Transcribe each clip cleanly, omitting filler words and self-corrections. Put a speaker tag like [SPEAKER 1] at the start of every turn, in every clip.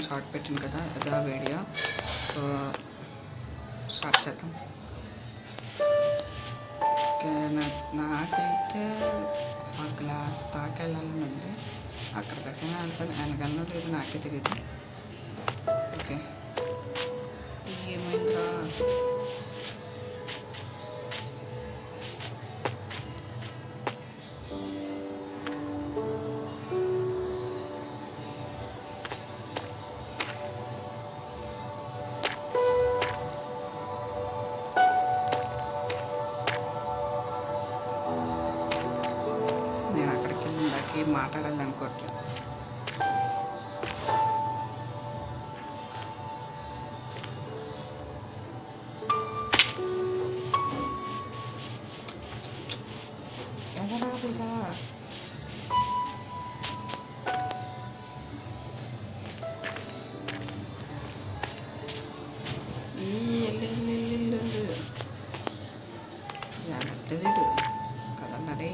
[SPEAKER 1] Short పెట్టాను కదా అదే ఆ వీడియో. సో స్టార్ట్ చేద్దాం. ఓకే, నాకైతే ఆ గ్లాస్ తాకెళ్ళాలని ఉంది. అక్కడికైనా వెళ్తాను, వెనకాలను లేదు నాకే తెలియదు. ఓకే, ఏమైందిరా? నేను అక్కడికి వెళ్ళి మాట్లాడాలనుకోవట్లేదు. ఎవరా జాగ్రత్తడు కదన్నాడే.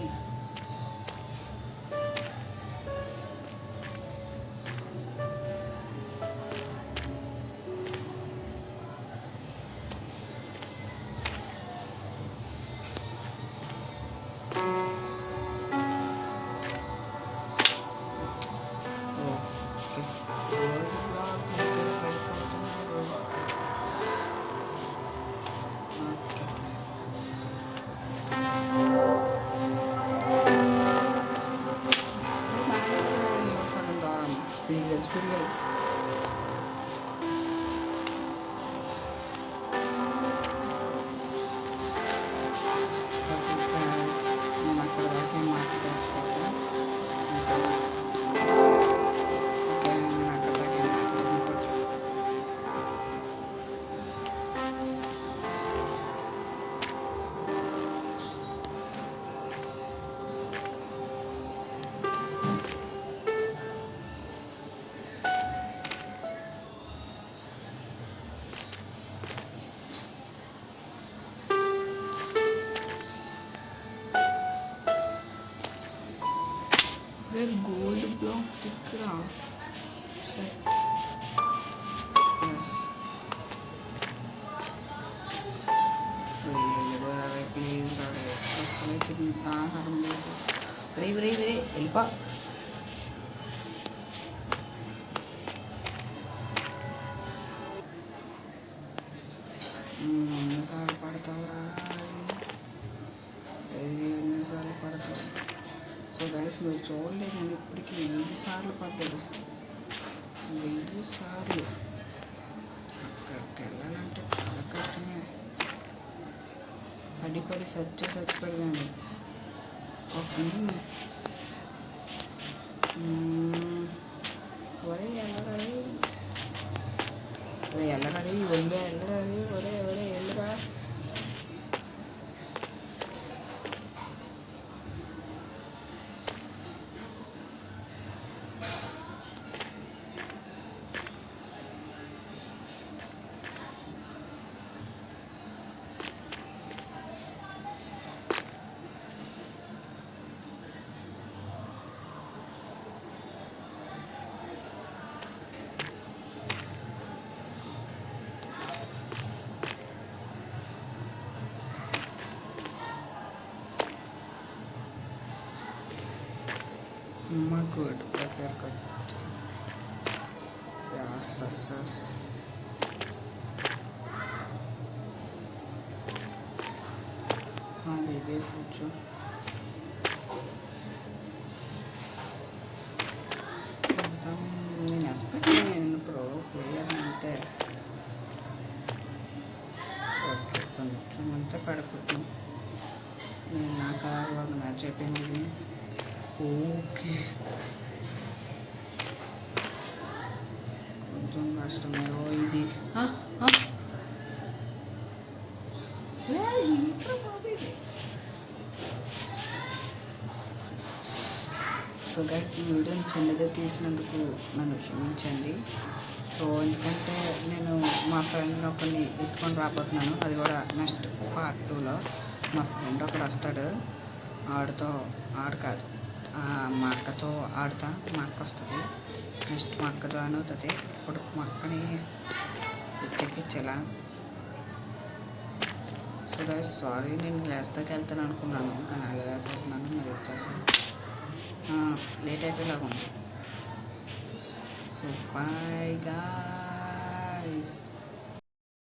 [SPEAKER 1] Spiritual. Gold block tikra. Yes. Please, very help. So guys, మీరు చూడలేదు, నేను ఇప్పటికీ 1000 సార్లు పడ్డాడు. 1000 సార్లు. అక్కడికి వెళ్ళాలంటే చాలా కష్టమే. పడి సచ్చి పెడదాండి. ఒరే వెళ్ళరాది, ఒళ్ళు వెళ్ళరాది, ఒరే వెళ్ళరా. Good, better good. Yes. हाँ बेबी पूछो. నేను ఎక్స్పెక్ట్ చేయను ప్రో ప్లేయర్ అంటే. ఓకే, కొంచెం అంతా పడిపోతుంది. నేను నా కార్ ఒక మ్యాచ్ అయిపోయింది. ఓకే, కొంచెం కష్టమే ఇది. సో గైస్, ఈ వీడియోని చిన్నగా తీసినందుకు నన్ను క్షమించండి. సో ఎందుకంటే నేను మా ఫ్రెండ్ ఒకరిని ఎత్తుకొని రాబోతున్నాను. అది కూడా నెక్స్ట్ పార్ట్ 2లో మా ఫ్రెండ్ ఒకడు వస్తాడు. ఆడు కాదు, మా అక్కతో ఆడుతా. మా అక్క వస్తుంది. నెక్స్ట్ మా అక్క జాయిన్ అవుతుంది. ఇప్పుడు మా అక్కని పిచ్చెక్కిచ్చేలా. సో గైస్ సారీ, నేను క్లాస్ దాకా వెళ్తాను అనుకున్నాను కానీ వెళ్ళలేకపోతున్నాను. మీరు వచ్చేసి లేట్ అయిపోయేలాగా ఉంది. So bye guys.